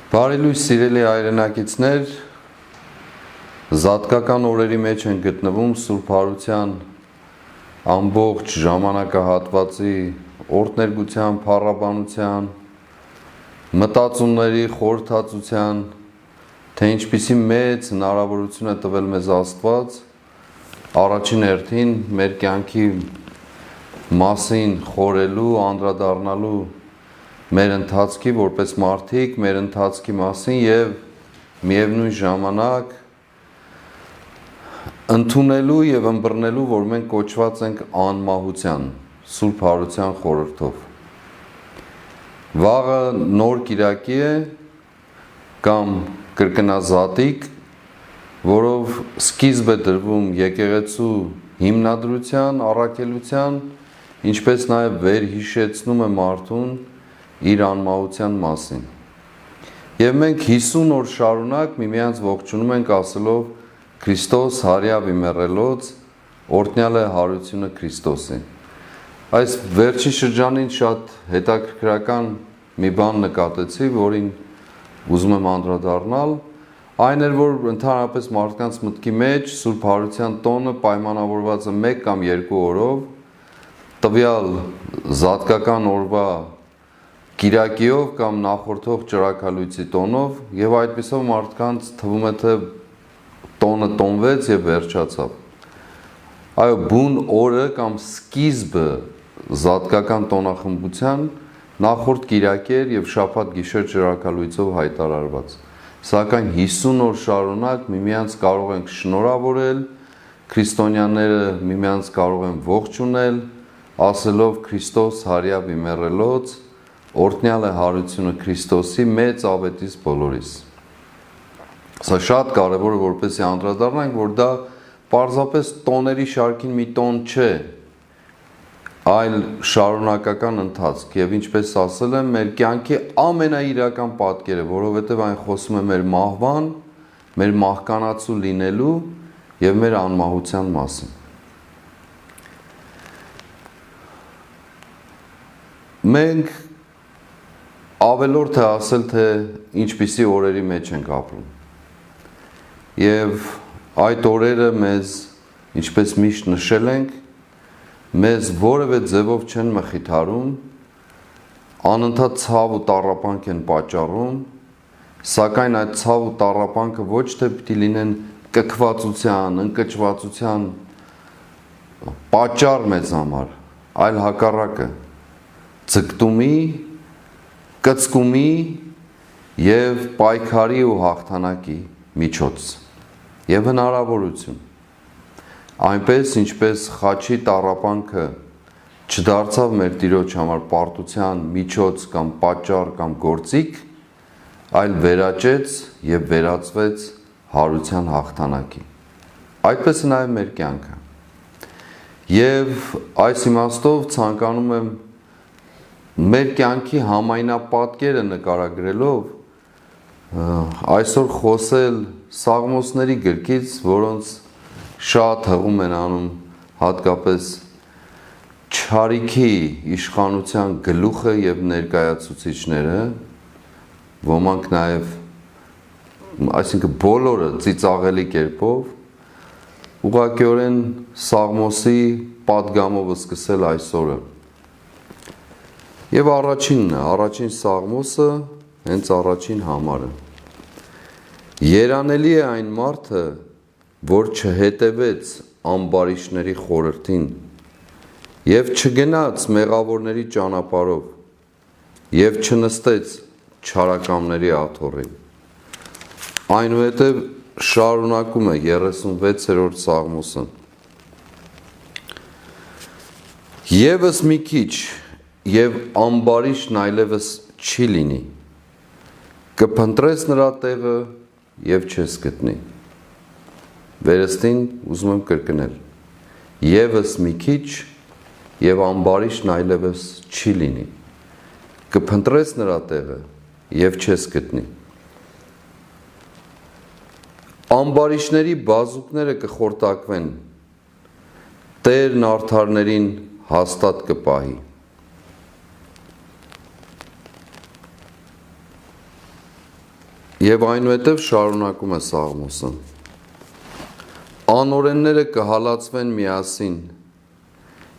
Բարի լույս սիրելի հայրենակիցներ, զատկական օրերի մեջ են գտնվում Սուրբ Հարության ամբողջ ժամանակահատվածի օրհներգության, փառաբանության, մտածումների, խորհրդածության, թե ինչպիսի մեծ հնարավորություն է տվել մեզ Աստված առաջին հերթին մեր կյանքի մասին խորելու, անդրադառնալու մեր ընթացքի որպես մարդիկ, մեր ընթացքի մասին և միևնույն ժամանակ ընդունելու և ըմբռնելու, որ մենք կոչված ենք անմահության, Սուրբ Հարության խորհրդով։ Վաղը նոր կիրակի է կամ կրկնազատիկ, որով սկիզբ է դրվում եկեղեցու հիմնադրության, առաքելության, ինչպես նաև վերհիշեցնում է մարդուն իր անմահության մասին։ Եվ մենք 50 օր շարունակ միմյանց ողջունում ենք ասելով Քրիստոս հարյավ իմեռելոց, օրհնյալ է հարությունը Քրիստոսի։ Այս վերջին շրջանին շատ հետաքրքրական մի բան նկատեցի, որին ուզում եմ անդրադառնալ, այն էր, որ ընդհանրապես մարդկանց մտքի մեջ Սուրբ Հարության տոնը պայմանավորված է 1 կամ 2 օրով, տվյալ զատկական օրվա կիրակիով կամ նախորդող ճրագալույցի տոնով, և այդպիսով մարդկանց թվում է, թե տոնը տոնվեց և վերջացավ։ Այո, բուն օրը կամ սկիզբը զատկական տոնախմբության նախորդ կիրակի էր և շաբաթ գիշեր ճրագալույցով հայտարարված։ Սակայն 50 օր շարունակ միմյանց կարող ենք շնորհավորել, քրիստոնյաները միմյանց կարող են ողջունել, ասելով Քրիստոս հարյավ իմեռելոց, օրհնյալ է հարությունը Քրիստոսի մեծ ավետիս բոլորիս։ Սա շատ կարևոր է, որպեսզի անդրադառնանք, որ դա պարզապես տոների շարքին մի տոն չէ, այլ շարունակական ընթացք, և ինչպես ասել եմ, մեր կյանքի ամենաիրական պատկերը, որովհետև այն խոսում է մեր մահվան, մեր մահկանացու լինելու և մեր անմահության մասին։ Մենք ավելորդ է ասել, թե ինչպիսի օրերի մեջ ենք ապրում։ Եվ այդ օրերը մեզ, ինչպես միշտ նշել ենք, մեզ որևէ ձևով չեն մխիթարում, անընդհատ ցավ ու տառապանք են պատճառում, սակայն այդ ցավ ու տառապանքը ոչ թե պիտի լինեն կքվածության, ընկճվածության պատճառ մեզ համար, այլ հակառակը, ձգտումի, կծկումի և պայքարի ու հաղթանակի միջոց և հնարավորություն։ Այնպես, ինչպես խաչի տառապանքը չդարձավ մեր Տիրոջ համար պարտության միջոց կամ պատճառ կամ գործիք, այլ վերաճեց և վերածվեց հարության հաղթանակի։ Այդպես է նաև մեր կյանքը։ Եվ այս իմաստով ցանկանում եմ մեր կյանքի համայնապատկերը նկարագրելով այսօր խոսել Սաղմոսների գրքից, որոնց շատ հղում են անում հատկապես չարիքի իշխանության գլուխը և ներկայացուցիչները, ոմանք նաև, այսինքն բոլորը ծիծաղելի կերպով, ուղղակիորեն Սաղմոսի պատգամով սկսել այսօրը։ Եվ առաջին Սաղմոսը, հենց առաջին համարը։ Երանելի է այն մարդը, որ չհետևեց ամբարիշտների խորհրդին և չգնաց մեղավորների ճանապարհով և չնստեց չարակամների աթոռին։ Այնուհետև շարունակում է 36-րդ Սաղմոսը։ Եվս մի քիչ և ամբարիշտն այլևս չի լինի, կփնտրես նրա տեղը և չես գտնի։ Վերստին ուզում եմ կրկնել, եվս մի քիչ և ամբարիշտն այլևս չի լինի, կփնտրես նրա տեղը և չես գտնի։ Ամբարիշտների բազուկները կխորտակվեն, Տերն արդարներին հաստատ կպահի։ Եվ այնուհետև շարունակում է Սաղմոսը. Անօրենները կհալածվեն միասին,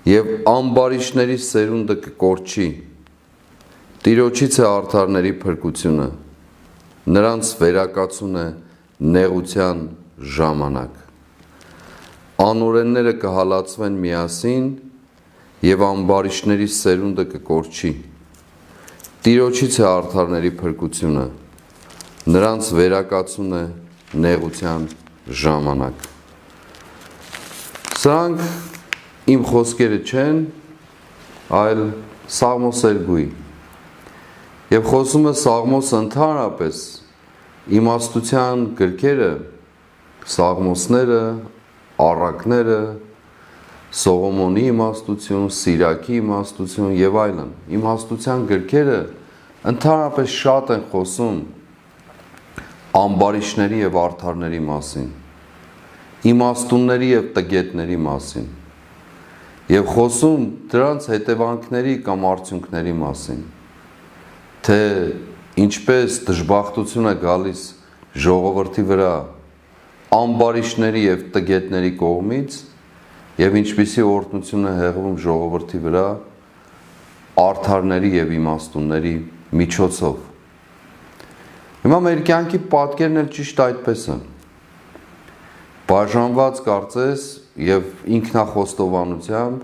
և ամբարիշների սերունդը կկորչի, Տիրոջից է արդարների փրկությունը, նրանց վերակացուն է նեղության ժամանակ։ Անօրենները կհալածվեն միասին, և ամբարիշների սերունդը կկորչի, Տիրոջից է արդարների փրկությունը, նրանց վերակացուն է նեղության ժամանակ։ Սրանք իմ խոսքերը չեն, այլ Սաղմոս Երգուի։ Եվ խոսում է Սաղմոսը ընդհանրապես իմաստության գրքերը, Սաղմոսները, առակները, Սողոմոնի իմաստություն, Սիրակի իմաստություն և այլն։ Իմաստության գրքերը ընդհանրապես շատ են խոսում ամբարիշների և արդարների մասին, իմաստունների և տգետների մասին, և խոսում դրանց հետևանքների կամ արդյունքների մասին, թե ինչպես դժբախտություն է գալիս ժողովրդի վրա ամբարիշների և տգետների կողմից և ինչպիսի օրհնություն է հեղվում ժողովրդի վրա արդարների և իմաստունների միջոցով։ Հիմա մեր կյանքի պատկերն էլ ճիշտ այդպես է։ Բաժանված կարծես և ինքնախոստովանությամբ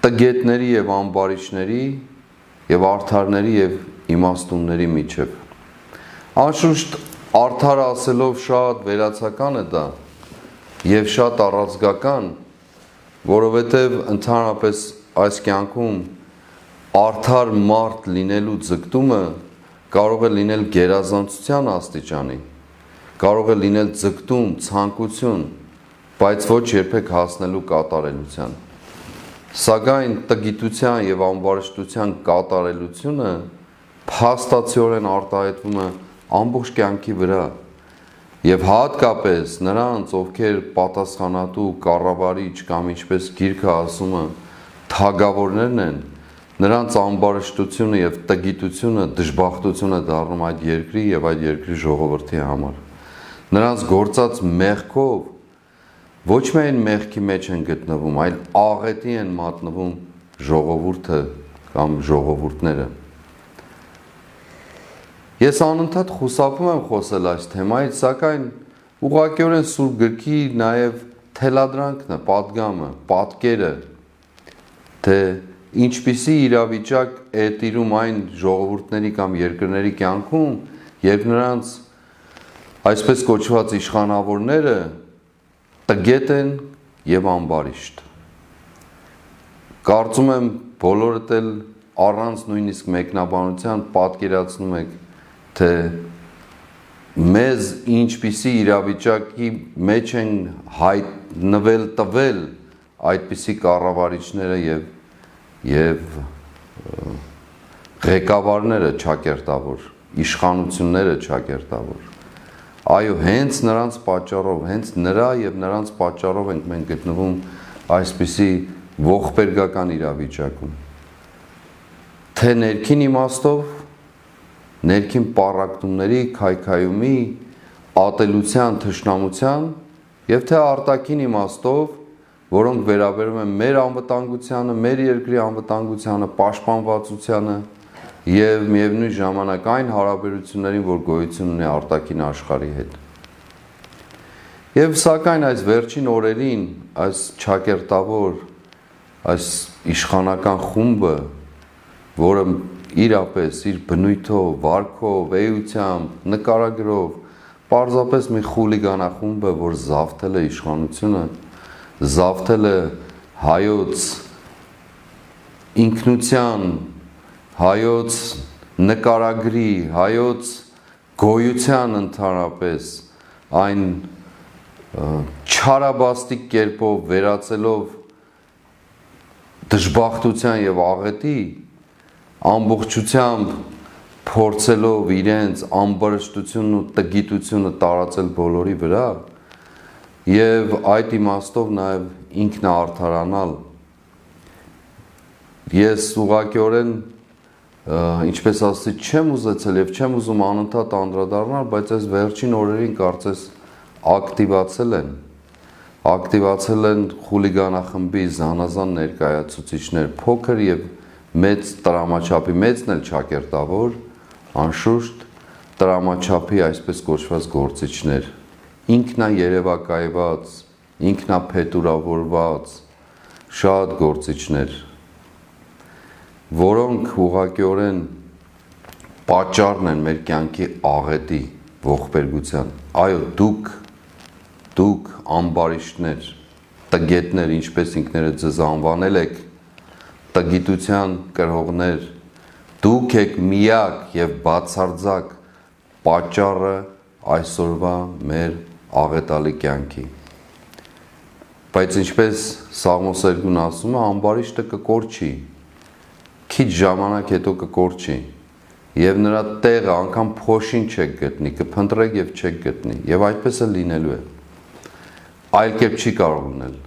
տգետների և ամբարիշների և արդարների և իմաստունների միջև։ Անշուշտ արդարը ասելով շատ վերացական է դա և շատ առազգական, որովհետև ընդհանրապես այս կյանքում արդար մարդ լինելու ձգտումը կարող է լինել գերազանցության աստիճանի, կարող է լինել ձգտում, ցանկություն, բայց ոչ երբեք հասնելու կատարելության։ Սակայն տգիտության և ամբարշտության կատարելությունը փաստացիորեն արտահայտվում է ամբողջ կյանքի վրա և հատկապես նրանց, ովքեր պատասխանատու, կառավարիչ կամ ինչպես գիրքը ասում է, թագավորներն են, նրանց ամբարշտությունը և տգիտությունը դժբախտություն է դառնում այդ երկրի և այդ երկրի ժողովրդի համար։ Նրանց գործած մեղքով ոչ միայն մեղքի մեջ են գտնվում, այլ աղետի են մատնվում ժողովուրդը կամ ժողովուրդները։ Ես անընդհատ խուսափում եմ խոսել այս թեմայից, սակայն ուղղակիորեն Սուրբ գրքի նաև թելադրանքն է, պատգամը, պատկերը, թե ինչպիսի իրավիճակ է տիրում այն ժողովուրդների կամ երկրների կյանքում, երբ նրանց այսպես կոչված իշխանավորները տգետ են և ամբարիշտ։ Կարծում եմ բոլորդ էլ առանց նույնիսկ մեկնաբանության պատկերացնում եք, թե մեզ ինչպիսի իրավիճակի մեջ են հայտնվել տվել այդպիսի կառավարիչները և ղեկավարները չակերտավոր, իշխանությունները չակերտավոր։ Այո, հենց նրանց պատճառով, հենց նրա և նրանց պատճառով ենք մենք գտնվում այսպիսի ողբերգական իրավիճակում։ Թե ներքին իմաստով, ներքին պառակտումների, քայքայումի, ատելության, թշնամության և թե արտաքին իմաստով, որոնք վերաբերում են մեր անվտանգությանը, մեր երկրի անվտանգությանը, պաշտպանվածությանը և միևնույն ժամանակ այն հարաբերություններին, որ գոյություն ունի արտաքին աշխարհի հետ։ Եվ սակայն այս վերջին օրերին այս չակերտավոր, այս իշխանական խումբը, որը իրապես իր բնույթով, վարքով, էությամբ, նկարագրով պարզապես մի խուլիգանախումբ է, որ զավթել է իշխանությունը, զավթել է հայոց ինքնության, հայոց նկարագրի, հայոց գոյության ընդհանրապես այն չարաբաստիկ կերպով վերածելով դժբախտության և աղետի, ամբողջությամբ փորձելով իրենց ամբարշտությունն ու տգիտությունը տարածել բոլորի վրա և այդ իմաստով նաև ինքնաարդարանալ։ Ես ուղղակիորեն ինչպես ասի, չեմ ուզեցել եւ չեմ ուզում անընդհատ անդրադառնալ, բայց այս վերջին օրերին կարծես ակտիվացել են խուլիգանախմբի զանազան ներկայացուցիչներ, փոքր եւ մեծ տրամաչափի, մեծն էլ ճակերտավոր, անշուշտ տրամաչափի այսպես կոչված գործիչներ, ինքնաերևակայված, ինքնափետուրավորված շատ գործիչներ, որոնք ուղղակիորեն պատճառն են մեր կյանքի աղետի, ողբերգության։ Այո, դուք ամբարիշտներ, տգետներ, ինչպես ինքներդ ձեզ անվանել եք, տգիտության կրողներ, դուք եք միակ եւ բացարձակ պատճառը այսօրվա մեր աղետալի կյանքի։ Բայց ինչպես Սաղմոս 2-ն ասում է, ամբարիշտը կկորչի, քիչ ժամանակ հետո կկորչի եւ նրա տեղը անգամ փոշին չեք գտնի, կփնտրեք եւ չեք գտնի եւ այդպես էլ լինելու է։ Այլ կերպ չի կարող լինել։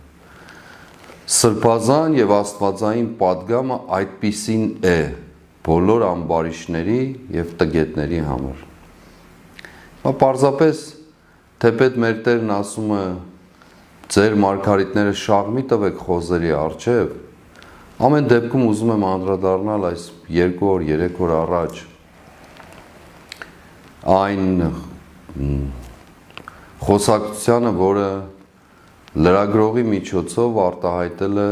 Սրբազան եւ աստվածային պատգամը այդպիսին է բոլոր ամբարիշտների եւ տգետների համար։ Պարզապես թեպետ մեր Տերն ասում է ձեր մարգարիտները շաղ մի տվեք խոզերի առջև, ամեն դեպքում ուզում եմ անդրադառնալ այս 2 օր, 3 օր առաջ այն խոսակցությանը, որը լրագրողի միջոցով արտահայտել է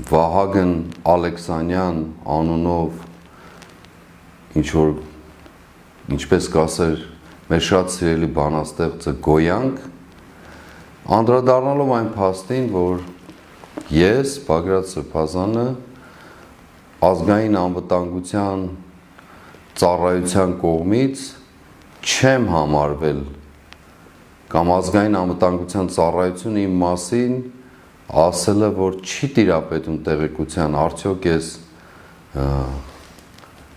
Վահագն Ալեքսանյան անունով ինչպես կասեր մեր շատ սիրելի բանաստեղծը Գոյանք, անդրադառնալով այն փաստին, որ ես, Բագրատ Սրբազանը, ազգային անվտանգության ծառայության կողմից չեմ համարվել կամ ազգային անվտանգության ծառայությունը իմ մասին ասել է, որ չի տիրապետում տեղեկության, արդյոք ես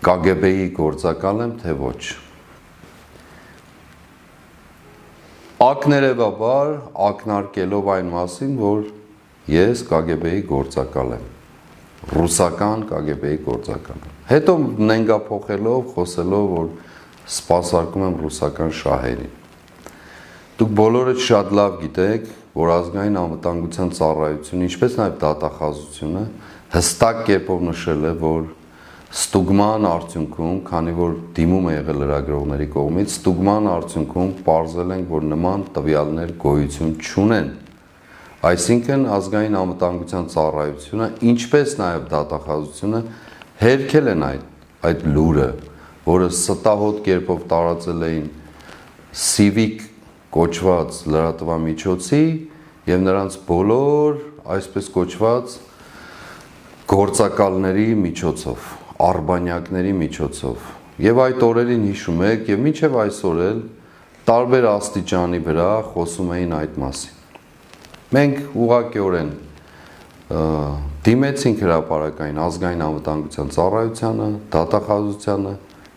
KGB-ի գործակալ եմ, թե ոչ։ Ակներևաբար ակնարկելով այն մասին, որ ես KGB-ի գործակալ եմ, ռուսական KGB-ի գործակալ եմ։ Հետո նենգափոխելով, խոսելով, որ սպասարկում եմ ռուսական շահերին։ Դուք բոլորը շատ լավ գիտեք, որ ազգային անվտանգության ծառայությունը, ինչպես նաև դատախազությունը հստակ կերպով նշել է, որ ստուգման արդյունքում, քանի որ դիմում է եղել լրագրողների կողմից, ստուգման արդյունքում պարզել ենք, որ նման տվյալներ գոյություն չունեն։ Այսինքն ազգային անվտանգության ծառայությունը, ինչպես նաև դատախազությունը հերքել են այդ լուրը, որը ստահոդ կերպով տարածել էին Civic կոչված լրատվամիջոցի եւ նրանց բոլոր այսպես կոչված գործակալների միջոցով, արբանյակների միջոցով։ Եվ այդ օրերին հիշում եք եւ մինչեւ այսօր էլ տարբեր աստիճանի վրա խոսում էին այդ մասին։ Մենք ուղղակիորեն դիմեցինք հրապարակային ազգային անվտանգության ծառայությանը, դատախազությանը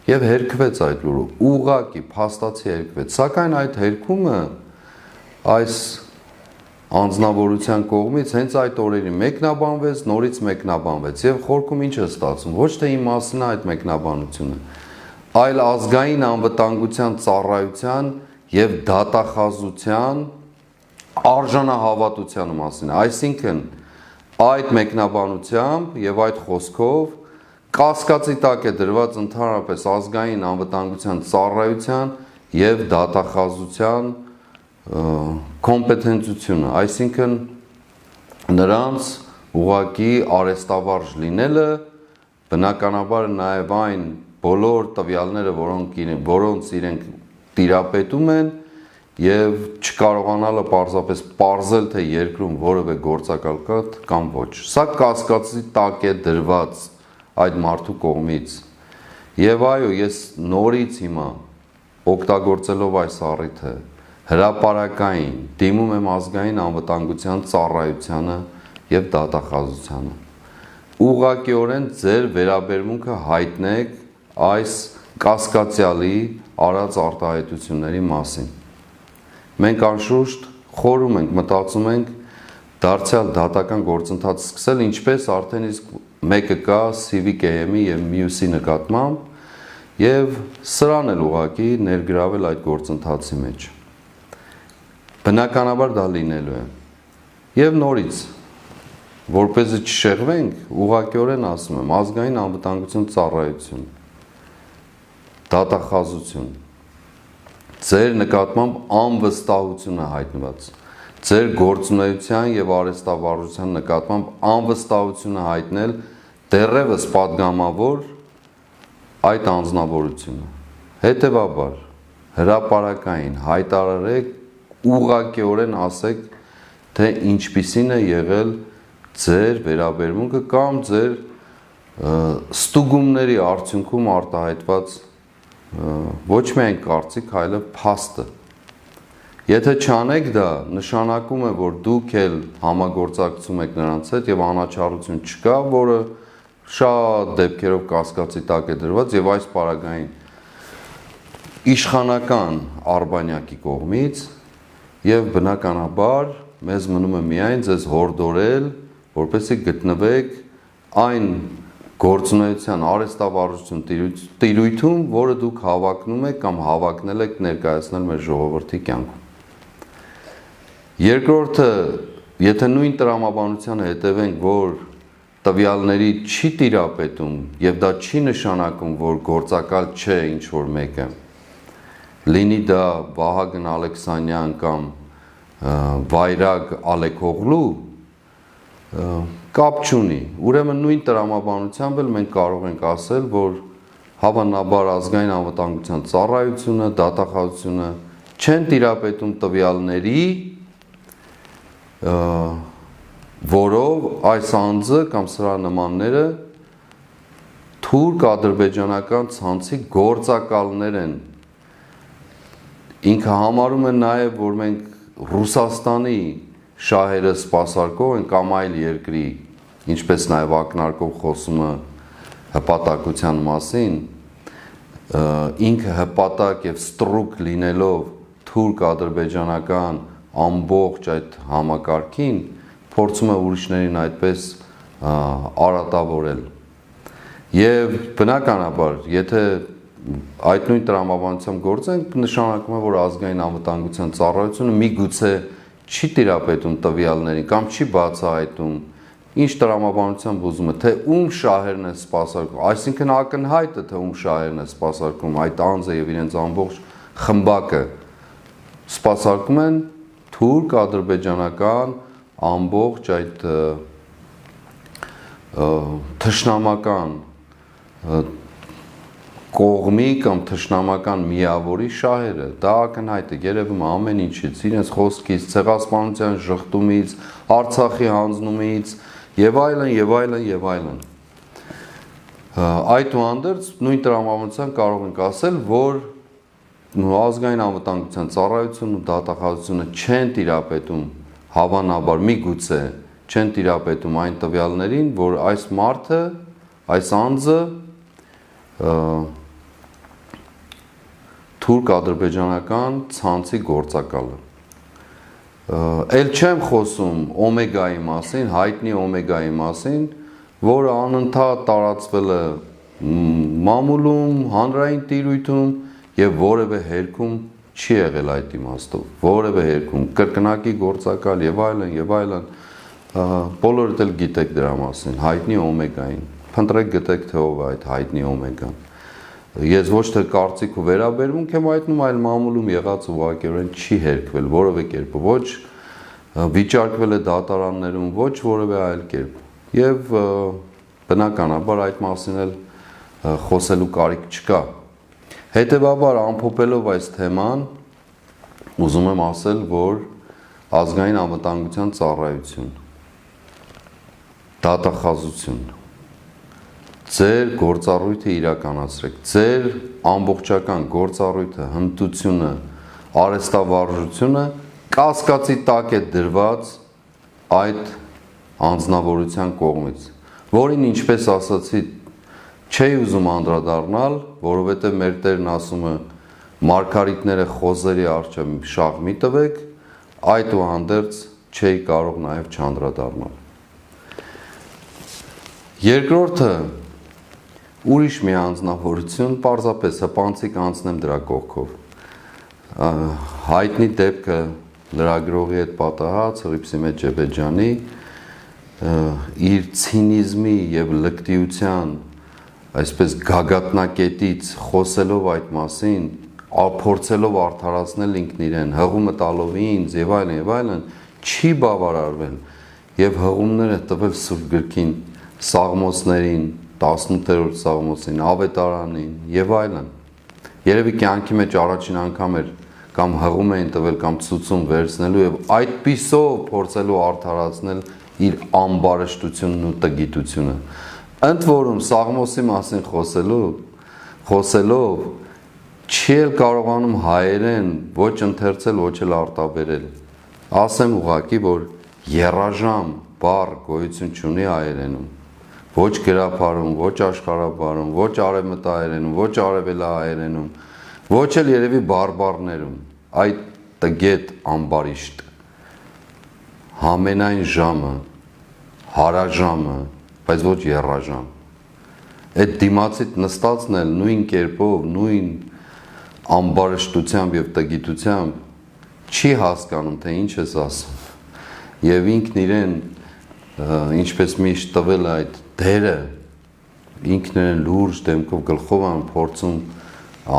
եւ հերքվեց այդ լուրը, ուղղակի փաստացի հերքվեց, սակայն այդ հերքումը այս անձնավորության կողմից հենց այդ օրերին մեկնաբանվեց, նորից մեկնաբանվեց եւ խորքում ինչ է ստացվում, ոչ թե իմ մասին է այդ մեկնաբանությունը, այլ ազգային անվտանգության ծառայության եւ դատախազության արժանահավատության մասին, այսինքն այդ մեկնաբանությամբ եւ այդ խոսքով կասկածի տակ է դրված ընդհանրապես ազգային անվտանգության ծառայության եւ դատախազության կոմպետենտությունը, այսինքն նրանց ուղղակի արեստավարժ լինելը, բնականաբար նաեւ այն բոլոր տվյալները, որոնց իրենք տիրապետում են եւ չկարողանալը պարզապես պարզել, թե երկրում որևէ գործակալ կա կամ ոչ։ Սա կասկածի տակ է դրված այդ մարդու կողմից։ Եվ այո, ես նորից հիմա օգտագործելով այս առիթը հրապարակային դիմում եմ ազգային անվտանգության ծառայությանը եւ դատախազությանը։ Ուղղակիորեն ձեր վերաբերմունքը հայտնեք այս կասկածյալի արած արտահայտությունների մասին։ Մենք անշուշտ խորում ենք, մտածում ենք դարձյալ դատական գործընթաց սկսել, ինչպես արդեն իսկ մեկը կա CVKM-ի եւ մյուսի նկատմամբ եւ սրան էլ ուղղակի ներգրավել այդ գործընթացի մեջ։ Բնականաբար դա լինելու է։ Եվ նորից, որպեսզի չշեղվենք, ուղղակիորեն ասում եմ, ազգային անվտանգություն ծառայություն, դատախազություն, ձեր նկատմամբ անվստահությունը հայտնված, ձեր գործունեության եւ արհեստավարժության նկատմամբ անվստահությունը հայտնել դեռևս падգամավոր այդ անձնավորությունը։ Հետևաբար հրապարակային հայտարարեք, ուղղակիորեն ասեք, թե ինչպիսին է եղել ձեր վերաբերմունքը կամ ձեր ստուգումների արդյունքում արտահայտված ոչ միայն կարծիք, այլև փաստը։ Եթե չանեք դա, նշանակում է, որ դուք էլ համագործակցում եք նրանց հետ եւ անաչառություն չկա, որը շատ դեպքերով կասկածի տակ է դրված եւ այս պարագային իշխանական արբանյակի կողմից եւ բնականաբար մեզ մնում է միայն ձեզ հորդորել, որպեսզի գտնվեք այն գործունեության արհեստավարժություն տիրույթում, որը դուք հավակնում եք կամ հավակնել եք ներկայացնել մեր ժողովրդի կյանքում։ Երկրորդը, եթե նույն տրամաբանությանը հետևենք, որ տվյալների չի տիրապետում եւ դա չի նշանակում, որ գործակալ չէ ինչ որ մեկը, լինի դա Վահագն Ալեքսանյան կամ Վայրագ Ալեքօղլու, կապ չունի։ Ուրեմն նույն տրամաբանությամբ էլ մենք կարող ենք ասել, որ հավանաբար ազգային անվտանգության ծառայությունը, դատախազությունը չեն տիրապետում տվյալների, որով այս անձը կամ սրա նմանները թուրք ադրբեջանական ցանցի գործակալներ են։ Ինքը համարում է նաև, որ մենք Ռուսաստանի շահերը սպասարկող են կամ այլ երկրի, ինչպես նաև ակնարկով խոսում է հպատակության մասին, ինքը հպատակ եւ ստրուկ լինելով թուրք-ադրբեջանական ամբողջ այդ համակարգին, փորձում է ուրիշներին այդպես արատավորել։ Եվ բնականաբար, եթե այդ նույն տրամաբանությամբ գործենք, նշանակում է, որ ազգային անվտանգության ծառայությունը միգուցե չի տիրապետում տվյալներին կամ չի բացահայտում, ինչ տրամաբանությամբ ուզում է, թե ում շահերն է սպասարկում, այսինքն ակնհայտ է, թե ում շահերն է սպասարկում, այդ անձը եւ իրենց ամբողջ խմբակը սպասարկում են թուրք-ադրբեջանական ամբողջ այդ թշնամական կողմի կամ թշնամական միավորի շահերը, դա ակնհայտ է, երևում է ամեն ինչից, իրենց խոսքից, ցեղասպանության ժխտումից, Արցախի հանձնումից եւ այլն եւ այլն եւ այլն։ Այդուհանդերձ նույն տրամաբանությամբ կարող ենք ասել, որ ազգային անվտանգության ծառայությունն ու դատախազությունը չեն տիրապետում հավանաբար միգուցե չեն տիրապետում այն տվյալներին, որ այս մարդը, այս անձը թուրք-ադրբեջանական ցանցի գործակալը։ Էլ չեմ խոսում օմեգայի մասին, հայտնի օմեգայի մասին, որը անընդհատ տարածվել է մամուլում, հանրային տիրույթում եւ որևէ հերքում չի եղել այդ իմաստով, որևէ հերքում կրկնակի գործակալ եւ այլն եւ այլն, բոլորդ էլ գիտեք դրա մասին, հայտնի օմեգային։ Փնտրեք գտեք թե ով է այդ հայտնի օմեգան։ Ես ոչ թե կարծիք ու վերաբերմունք եմ հայտնում, այլ մամուլում եղած ուղղակիորեն չի հերքվել որևէ կերպ, ոչ վիճարկվել է դատարաններում, ոչ որևէ այլ կերպ։ Եվ բնականաբար այդ մասին էլ խոսելու կարիք չկա։ Հետևաբար ամփոփելով այս թեման, ուզում եմ ասել, որ ազգային անվտանգության ծառայություն, դատախազություն, ձեր գործառույթը իրականացրեք, ձեր ամբողջական գործառույթը, հմտությունը, արհեստավարժությունը կասկածի տակ է դրված այդ անձնավորության կողմից, որին ինչպես ասացի, չի ուզում անդրադառնալ, որովհետև մեր Տերն ասում է մարգարիտները խոզերի առջև շաղ մի տվեք, այդուհանդերձ չի կարող նաև չանդրադառնալ։ Երկրորդը ուրիշ մի անձնավորություն, պարզապես հպանցիկ անցնեմ դրա կողքով։ Հայտնի դեպքը լրագրողի հետ պատահած Հռիփսիմե Ջեբեջյանի իր ցինիզմի եւ լկտիության այսպես գագաթնակետից խոսելով այդ մասին, փորձելով արդարացնել ինքն իրեն, հղումը տալով ինձ եւ այլն, չի բավարարվել եւ հղումները տվել Սուրբ գրքին, Սաղմոսներին, 18-րդ Սաղմոսին, Ավետարանին եւ այլն։ Երևի կյանքի մեջ առաջին անգամ էր կամ հղում էին տվել կամ ցուցում վերցնելու եւ այդպիսով փորձելու արդարացնել իր ամբարշտությունն ու տգիտությունը։ Ընդ որում Սաղմոսի մասին խոսելով չի էլ կարողանում հայերեն ոչ ընթերցել, ոչ էլ արտաբերել։ Ասեմ ուղղակի, որ երաժամ բառ գոյություն չունի հայերենում։ Ոչ գրաբարում, ոչ աշխարհաբարում, ոչ արևմտահայերենում, ոչ արևելահայերենում, ոչ էլ երևի բարբառներում, այդ տգետ ամբարիշտ համենայն ժամը, հարաժամը, բայց ոչ երաժամ։ Այդ դիմացիդ նստածն էլ նույն կերպով, նույն ամբարշտությամբ եւ տգիտությամբ չի հասկանում, թե ինչ ես ասում։ Եվ ինքն իրեն ինչպես միշտ տվել այդ դերը, ինքն իրեն լուրջ դեմքով գլխով են փորձում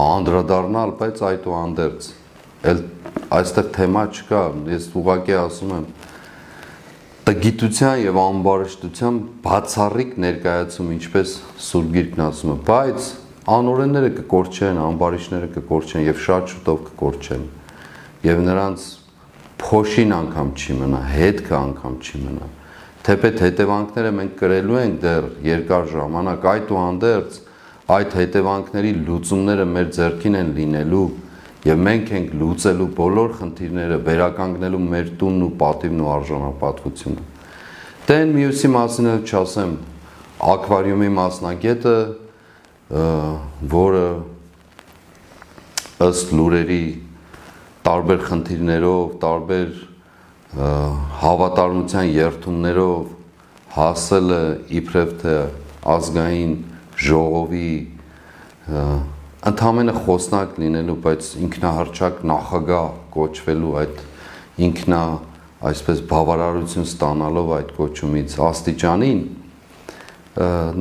անդրադառնալ, բայց այդուհանդերձ այստեղ թեմա չկա, ես ուղղակի ասում եմ տգիտության եւ ամբարշտության բացառիկ ներկայացում, ինչպես Սուրբ Գիրքն ասում է, բայց անօրենները կկորչեն, ամբարիշները կկորչեն եւ շատ շուտով կկորչեն եւ նրանց փոշին անգամ չի մնա, հետքը անգամ չի մնա։ Թեպետ հետևանքները մենք կրելու ենք դեռ երկար ժամանակ, այդուհանդերձ այդ հետևանքների լուծումները մեր ձեռքին են լինելու եւ մենք ենք լուծելու բոլոր խնդիրները, վերականգնելու մեր տունն ու պատիվն ու արժանապատվությունը։ Դեն մյուսի մասին էլ չասեմ, ակվարիումի մասնագետը, որը ըստ լուրերի տարբեր խնդիրներով, տարբեր հավատարմության երթումներով հասել է իբրև թե ազգային ժողովի ընդհանրապես խոսնակ լինելու, բայց ինքնահռչակ նախագահ կոչվելու այդ ինքնա այսպես բավարարություն ստանալով այդ կոչումից աստիճանին,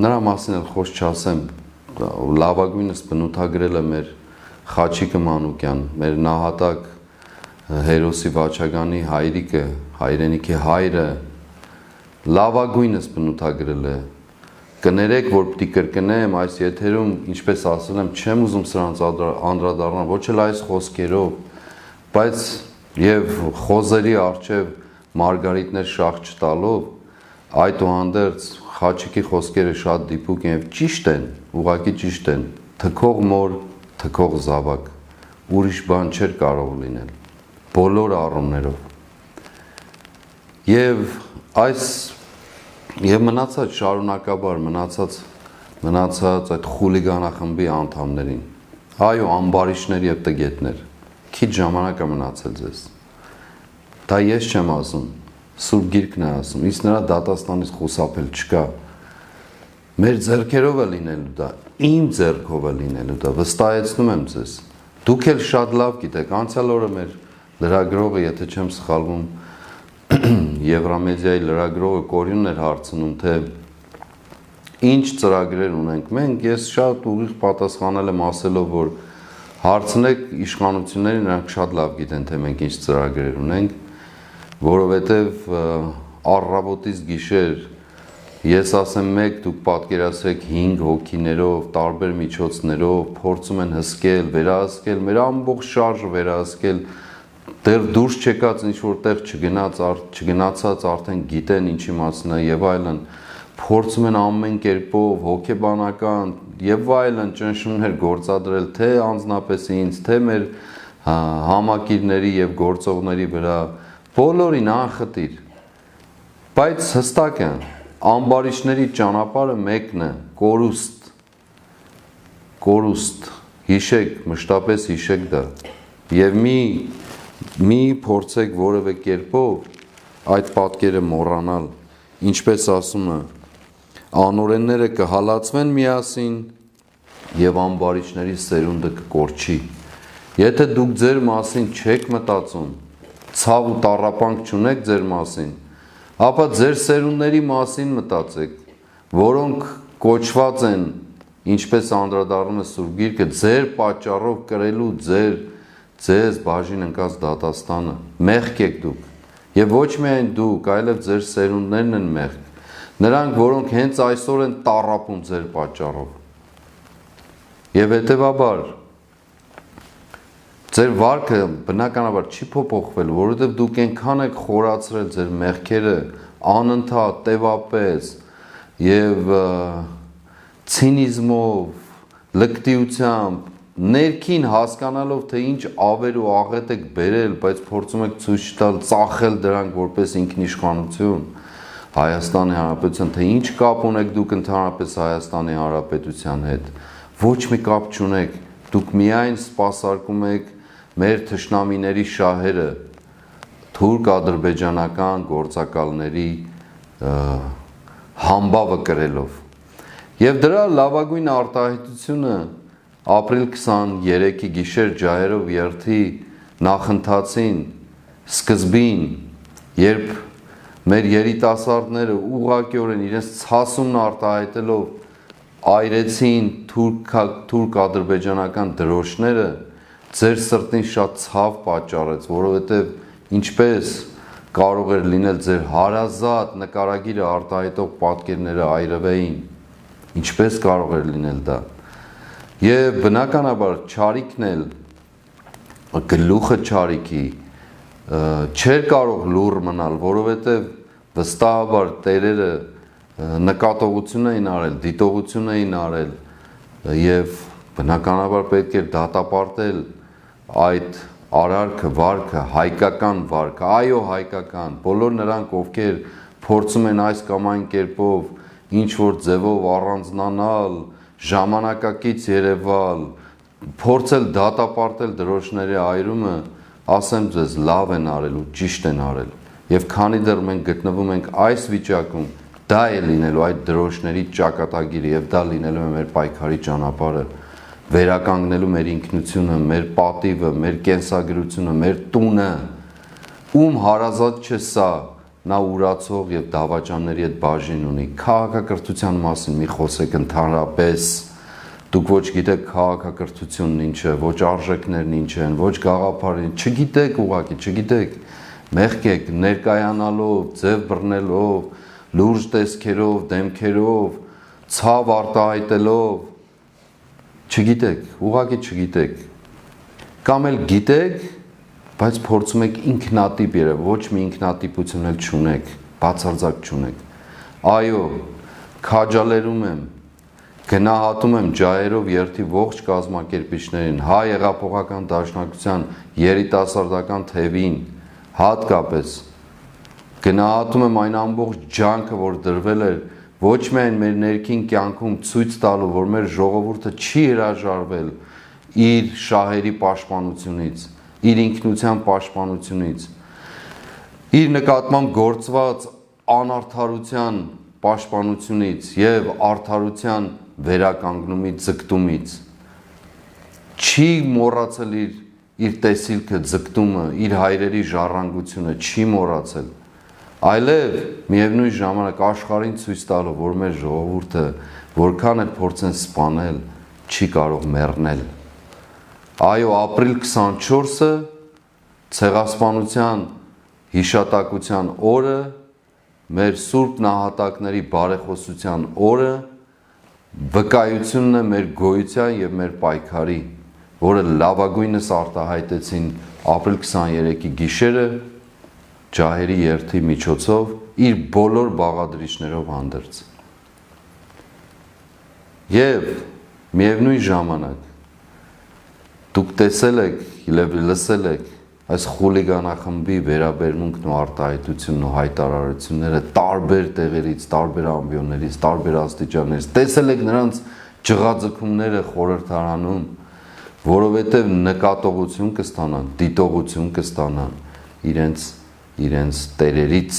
նրա մասին էլ խոսք չասեմ, լավագույնս բնութագրել է մեր Խաչիկը Մանուկյան, մեր նահատակ Հերոսի Վաչագանի հայրիկը, հայրենիքի հայրը լավագույնս բնութագրել է։ Կներեք, որ պիտի կրկնեմ այս եթերում, ինչպես ասել եմ, չեմ ուզում սրանց անդրադառնալ, ոչ էլ այս խոսքերով, բայց եւ խոզերի առջև մարգարիտներ շաղ չտալով, այդուհանդերձ Խաչիկի խոսքերը շատ դիպուկ են եւ ճիշտ են, ուղղակի ճիշտ են, թքող մոր, թքող զավակ, ուրիշ բան չէր կարող լինել, բոլոր առումներով։ Եվ մնացած շարունակաբար մնացած այդ խուլիգանախմբի անդամներին, այո, ամբարիշներ եւ տգետներ, քիչ ժամանակ է մնացել ձեզ։ Դա ես չեմ ասում, Սուրբ Գիրքն է ասում, իսկ նրա դատաստանից խուսափել չկա։ Մեր ձեռքերով է լինելու դա, իմ ձեռքով է լինելու դա, վստահեցնում եմ ձեզ։ Դուք էլ շատ լավ գիտեք, անցյալ օրը մեր լրագրողը, եթե չեմ սխալվում, Եվրամեդիայի լրագրողը Կորյունն էր հարցնում, թե ինչ ծրագրեր ունենք մենք, ես շատ ուղիղ պատասխանել եմ ասելով, որ հարցնեք իշխանություններին, նրանք շատ լավ գիտեն, թե մենք ինչ ծրագրեր ունենք, որովհետև առավոտից գիշեր ես ասեմ մեկ, դուք պատկերացրեք 5 հոգիներով, տարբեր միջոցներով փորձում են հսկել, վերահսկել, մեր ամբողջ շարժը վերահսկել, դեռ դուրս չեկած ինչ որտեղ չգնացած արդեն գիտեն ինչի մասն է եւ այլն, փորձում են ամեն կերպով հոգեբանական եւ այլն ճնշումներ գործադրել թե անձնապես ինձ, թե մեր համակիրների եւ գործողների վրա, բոլորին անխտիր, բայց հստակ է, ամբարիշների ճանապարհը մեկն է, կորուստ, հիշեք, մշտապես հիշեք դա, եւ մի փորձեք որևէ կերպով այդ պատկերը մոռանալ, ինչպես ասում է անօրենները կհալածվեն միասին եւ ամբարիչների սերունդը կկորչի։ Եթե դուք ձեր մասին չեք մտածում, ցավ ու տառապանք չունեք ձեր մասին, ապա ձեր սերունդների մասին մտածեք, որոնք կոչված են, ինչպես անդրադառնում է Սուրբ Գիրքը, ձեր պատճառով կրելու ձեզ բաժին ընկած դատաստանը։ Մեղք եք դուք, եւ ոչ միայն դուք, այլև ձեր սերունդներն են մեղք, նրանք, որոնք հենց այսօր են տառապում ձեր պատճառով։ Եվ հետևաբար ձեր վարքը բնականաբար չի փոփոխվել, որովհետև դուք այնքան եք խորացրել ձեր մեղքերը անընդհատ, տևապես եւ ցինիզմով, լկտիությամբ, ներքին հասկանալով, թե ինչ ավեր ու աղետ եք բերել, բայց փորձում եք ցույց տալ, ծախել դրանք որպես ինքնիշխանություն Հայաստանի Հանրապետության, թե ինչ կապ ունեք դուք ընդհանրապես Հայաստանի Հանրապետության հետ, ոչ մի կապ չունեք, դուք միայն սպասարկում եք մեր թշնամիների շահերը, թուրք-ադրբեջանական գործակալների համբավը կրելով։ Եվ դրա լավագույն արտահայտությունը ապրիլ 23-ի գիշեր ջահերով երթի նախընթացին սկզբին, երբ մեր երիտասարդները ուղղակիորեն իրենց ցասումն արտահայտելով այրեցին թուրք-ադրբեջանական դրոշները, ձեր սրտին շատ ցավ պատճառեց, որովհետև ինչպես կարող էր լինել ձեր հարազատ նկարագիրը արտահայտող պատկերները այրվեին, ինչպես կարող էր լինել դա։ Եվ բնականաբար չարիքն էլ, գլուխը չարիքի չէր կարող լուռ մնալ, որովհետև վստահաբար տերերը նկատողություն էին արել, դիտողություն էին արել եւ բնականաբար պետք էր դատապարտել այդ արարքը, վարքը, հայկական վարքը, այո հայկական, բոլոր նրանք, ովքեր փորձում են այս կամ այն կերպով ինչ որ ձևով առանձնանալ, ժամանակակից երևալ, փորձել դատապարտել դրոշների այրումը, ասեմ ձեզ, լավ են արել ու ճիշտ են արել։ Եվ քանի դեռ մենք գտնվում ենք այս վիճակում, դա է լինելու այդ դրոշների ճակատագիրը եւ դա լինելու է մեր պայքարի ճանապարհը, վերականգնելու մեր ինքնությունը, մեր պատիվը, մեր կենսագրությունը, մեր տունը, ում հարազատ չէ սա, նա ուրացող եւ դավաճանների հետ բաժին ունի։ Քաղաքակրթության մասին մի խոսեք ընդհանրապես, դուք ոչ գիտեք քաղաքակրթությունն ինչ է, ոչ արժեքներն ինչ են, ոչ գաղափարին, չգիտեք ուղղակի, չգիտեք, մեղք եք ներկայանալով, ձև բռնելով, լուրջ տեսքերով, դեմքերով, ցավ արտահայտելով, չգիտեք, ուղղակի չգիտեք, կամ էլ գիտեք, բայց փորձում եք ինքնատիպ երևալ, ոչ մի ինքնատիպություն էլ չունեք, բացարձակ չունեք։ Այո, քաջալերում եմ, գնահատում եմ ջահերով երթի ողջ կազմակերպիչներին, Հայ հեղափոխական դաշնակցության երիտասարդական թևին, հատկապես գնահատում եմ այն ամբողջ ջանքը, որ դրվել էր ոչ միայն մեր ներքին կյանքում ցույց տալու, որ մեր ժողովուրդը չի հրաժարվել իր շահերի պաշտպանությունից, իր ինքնության պաշտպանությունից, իր նկատմամբ գործված անարդարության պաշտպանությունից եւ արդարության վերականգնումից, ձգտումից, չի մոռացել իր տեսիլքը, ձգտումը, իր հայրերի ժառանգությունը, չի մոռացել, այլև միևնույն ժամանակ աշխարհին ցույց տալով, որ մեր ժողովուրդը որքան էլ փորձեն սպանել, չի կարող մեռնել։ Այո, ապրիլ 24-ը ցեղասպանության հիշատակության օրը, մեր սուրբ նահատակների բարեխոսության օրը, վկայությունն է մեր գոյության եւ մեր պայքարի, որը լավագույնս արտահայտեցին ապրիլ 23-ի գիշերը ջահերի երթի միջոցով իր բոլոր բաղադրիչներով հանդերձ։ Եվ միևնույն ժամանակ դուք տեսել եք, լսել եք այս խուլիգանախմբի վերաբերմունքն ու արտահայտությունն ու հայտարարությունները տարբեր տեղերից, տարբեր ամբիոններից, տարբեր աստիճաններից, տեսել եք նրանց ջղաձգումները խորհրդարանում, որովհետև նկատողություն կստանան, դիտողություն կստանան իրենց տերերից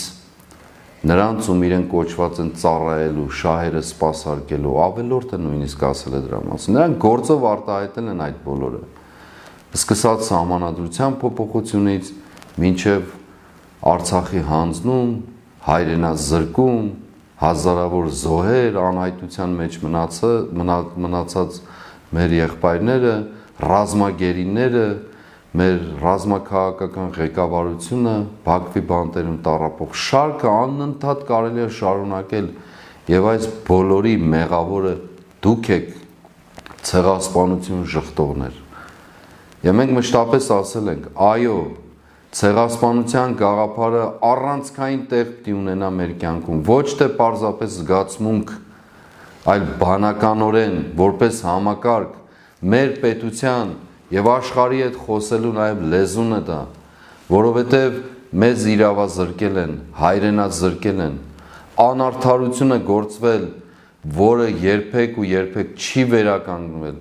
նրանց ում իրեն կոչված են ծառայելու, շահերը սպասարկելու, ավելորդը նույնիսկ ասել է դրա մասին։ Նրանք գործով արտահայտել են այդ բոլորը։ Սկսած սահմանադրության փոփոխությունից մինչև Արցախի հանձնում, հայրենազրկում, հազարավոր զոհեր, անհայտության մեջ մնացած մեր եղբայրները, ռազմագերիները, մեր ռազմաքաղաքական ղեկավարությունը, Բաքվի բանտերում տառապող շարքը անընդհատ կարելի է շարունակել, եւ այս բոլորի մեղավորը դուք եք, ցեղասպանություն ժխտողներ։ Եվ մենք մշտապես ասել ենք, այո, ցեղասպանության գաղափարը առանցքային տեղ պիտի ունենա մեր կյանքում, ոչ թե պարզապես զգացմունք, այլ բանականորեն, որպես համակարգ, մեր պետության եւ աշխարհի հետ խոսելու նաեւ լեզուն է դա, որովհետեւ մեզ իրավազրկել են, հայրենազրկել են, անարդարություն է գործվել, որը երբեք ու երբեք չի վերականգնվել,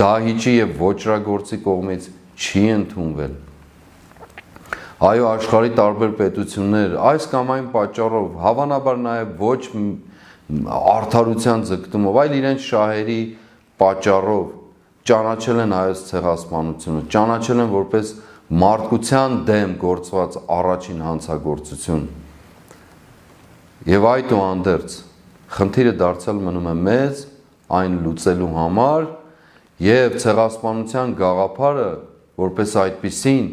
դահիճի եւ ոճրագործի կողմից չի ընդունվել։ Այո, աշխարհի տարբեր պետություններ այս կամ այն պատճառով, հավանաբար նաեւ ոչ արդարության ձգտումով, այլ իրենց շահերի պատճառով ճանաչել են հայոց ցեղասպանությունը, ճանաչել են որպես մարդկության դեմ գործված առաջին հանցագործություն։ Եվ այդուհանդերձ խնդիրը դարձյալ մնում է մեզ այն լուծելու համար եւ ցեղասպանության գաղափարը որպես այդպիսին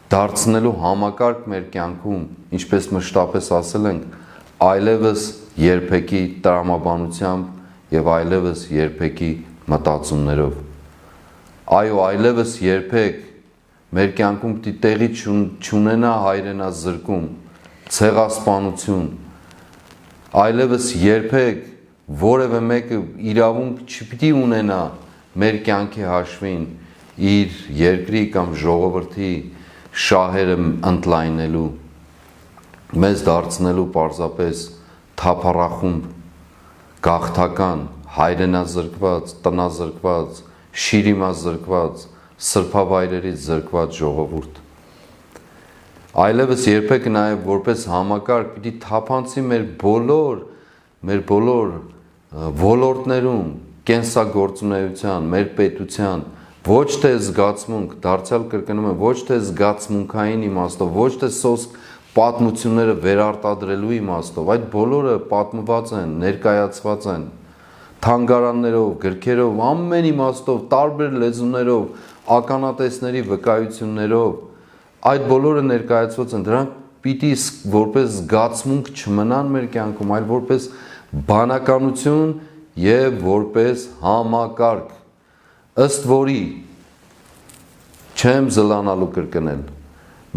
դարձնելու համակարգ մեր կյանքում, ինչպես մշտապես ասել ենք, այլևս երբեկի տրամաբանությամբ եւ այլևս երբեկի մտածումներով։ Այո, այլևս երբեք մեր կյանքում պիտի տեղի չունենա հայրենազրկում, ցեղասպանություն, այլևս երբեք որևէ մեկը իրավունք չպիտի ունենա մեր կյանքի հաշվին իր երկրի կամ ժողովրդի շահերը ընդլայնելու, մեզ դարձնելու պարզապես թափառախումբ, գաղթական, հայրենազրկված, տնազրկված, շիրիմազրկված, սրբավայրերից զրկված ժողովուրդ։ Այլևս երբեք նաև որպես համակարգ պիտի թափանցի մեր բոլոր ոլորտներում կենսագործունեության, մեր պետության, ոչ թե զգացմունք, դարձյալ կրկնում եմ, ոչ թե զգացմունքային իմաստով, ոչ թե սոսկ պատմությունները վերարտադրելու իմաստով, այդ բոլորը պատմված են, ներկայացված են, թանգարաններով, գրքերով, ամեն իմաստով, տարբեր լեզուներով, ականատեսների վկայություններով, այդ բոլորը ներկայացված են, դրանք պիտի որպես զգացմունք չմնան մեր կյանքում, այլ որպես բանականություն եւ որպես համակարգ, ըստ որի չեմ զլանալու կրկնել,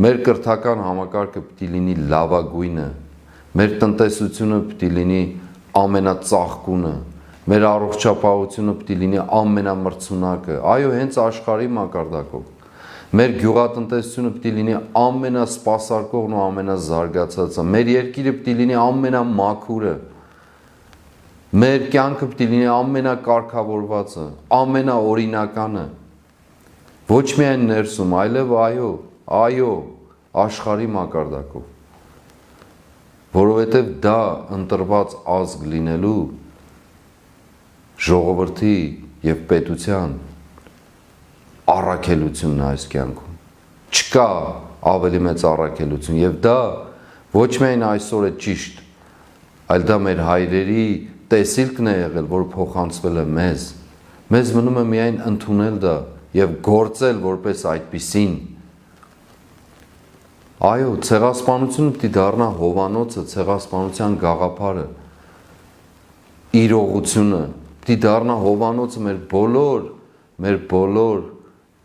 մեր կրթական համակարգը պիտի լինի լավագույնը, մեր տնտեսությունը պիտի լինի ամենածաղկունը, մեր առողջապահությունը պիտի լինի ամենամրցունակը, այո, հենց աշխարհի մակարդակով, մեր գյուղատնտեսությունը պիտի լինի ամենասպասարկողն ու ամենազարգացածը, մեր երկիրը պիտի լինի ամենամաքուրը, մեր կյանքը պիտի լինի ամենակարգավորվածը, ամենաօրինականը, ոչ միայն ներսում, այլև այո, աշխարհի մակարդակով, որովհետև դա ընտրված ազգ լինելու ժողովրդի եւ պետության առաքելությունն է այս կյանքում։ Չկա ավելի մեծ առաքելություն եւ դա ոչ միայն այսօր է ճիշտ, այլ դա մեր հայրերի տեսիլքն է եղել, որ փոխանցվել է մեզ։ Մեզ մնում է միայն ընդունել դա եւ գործել որպես այդպիսին։ Այո, ցեղասպանությունը պիտի դառնա հովանոցը, ցեղասպանության գաղափարը, իրողությունը, պիտի դառնա հովանոցը մեր բոլոր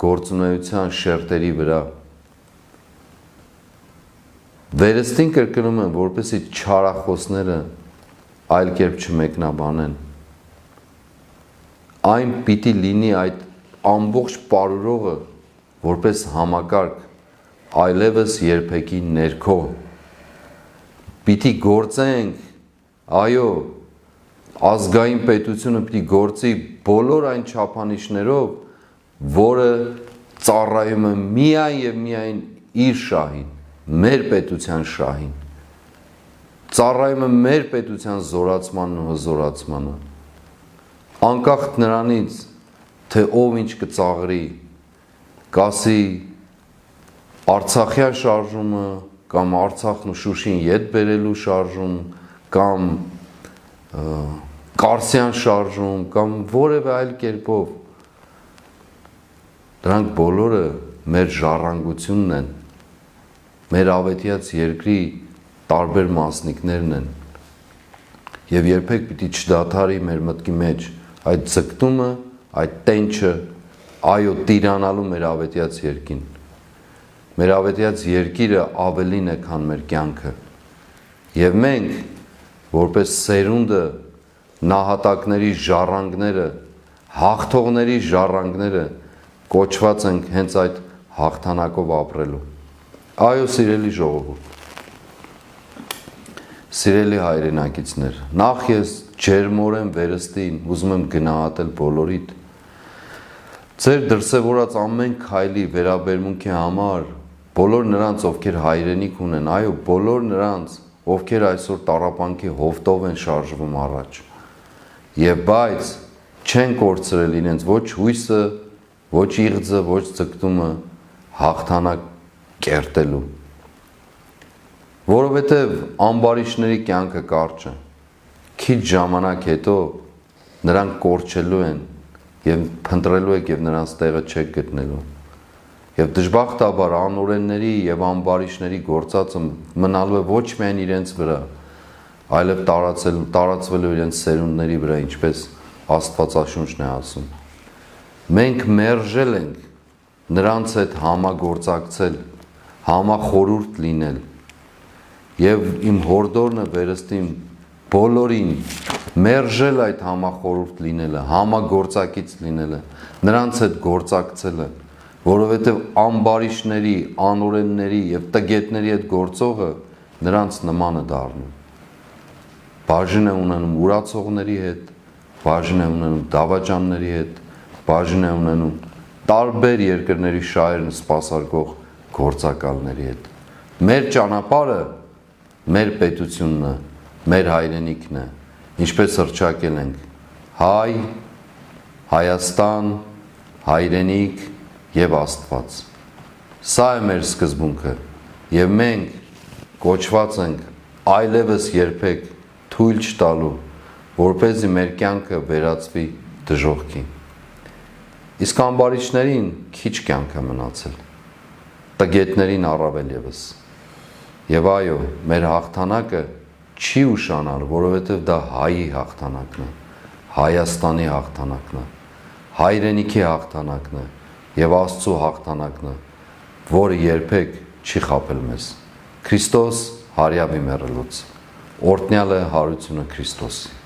գործունեության շերտերի վրա։ Վերստին կրկնում եմ, որպեսզի չարախոսները այլ կերպ չմեկնաբանեն։ Այն պիտի լինի այդ ամբողջ պարուրողը որպես համակարգ, այլևս երբեկի ներքո։ Պիտի գործենք, այո, ազգային պետությունը պիտի գործի բոլոր այն չափանիշներով, որը ծառայում է միայն եւ միայն իր շահին, մեր պետության շահին, ծառայում է մեր պետության զորացմանն ու հզորացմանը, անկախ նրանից, թե ով ինչ կծաղրի, կասի Արցախյան շարժումը, կամ Արցախն ու Շուշին ետ բերելու շարժում, կամ Կարսյան շարժում, կամ որևէ այլ կերպով, դրանք բոլորը մեր ժառանգությունն են, մեր ավետյաց երկրի տարբեր մասնիկներն են, և երբեք պիտի չդադարի մեր մտքի մեջ այդ ձգտումը, այդ տենչը, այո տիրանալու մեր ավետյաց երկին։ Մեր ավետյաց երկիրը ավելին է, քան մեր կյանքը, և մենք, որպես սերունդը, նահատակների ժառանգները, հաղթողների ժառանգները, կոչված ենք հենց այդ հաղթանակով ապրելու։ Այո, սիրելի ժողովուրդ, սիրելի հայրենակիցներ, նախ ես ջերմորեն վերստին ուզում եմ գնահատել բոլորիդ, ձեր դրսևորած ամեն քայլի վերաբերմունքի համար, բոլոր նրանց, ովքեր հայրենիք ունեն, այո, բոլոր նրանց, ովքեր այսօր տառապանքի հովտով են շարժվում առաջ, և բայց չեն կորցրել իրենց ոչ հույսը, ոչ իղձը, ոչ ձգտումը հաղթանակ կերտելու, որովհետև ամբարիշների կյանքը կարճ է, քիչ ժամանակ հետո նրանք կորչելու են և փնտրելու եք և նրանց տեղը չեք գտնելու, և դժբախտաբար անօրենների և ամբարիշների գործածը մնալու է ոչ միայն իրենց վրա, այլև տարածվելու իրենց սերունդների վրա, ինչպես Աստվածաշունչն է ասում։ Մենք մերժել ենք նրանց հետ համագործակցել, համախորհուրդ լինել, և իմ հորդորն է վերստին բոլորին մերժել այդ համախորհուրդ լինելը, համագործակից լինելը, նրանց հետ գործակցելը, որովհետև ամբարիշների, անօրենների և տգետների հետ գործողը նրանց նման է դառնում։ Բաժին է ունենում ուրացողների հետ, բաժին է ունենում դավաճանների հետ, բաժին է ունենում տարբեր երկրների շահերն սպասարկող գործակալների հետ։ Մեր ճանապարհը մեր պետությունն է, մեր հայրենիքն է, ինչպես հռչակել ենք հայ, Հայաստան, հայրենիք և Աստված։ Սա է մեր սկզբունքը, և մենք կոչված ենք այլևս երբեք թույլ չտալու, որպեսզի մեր կյանքը վերածվի դժոխքի։ Իսկ ամբարիշներին քիչ կյանք է մնացել, տգետներին առավել ևս։ Եվ այո, մեր հաղթանակը չի ուշանալ, որովհետև դա հայի հաղթանակն է, Հայաստանի հաղթանակն է, հայրենիքի հաղթանակն է և Աստծո հաղթանակն է, որը երբեք չի խաբել մեզ։ Քրիստոս հարյավի մեռելուց, օրհնյալ է հարությունը Քրիստոսի։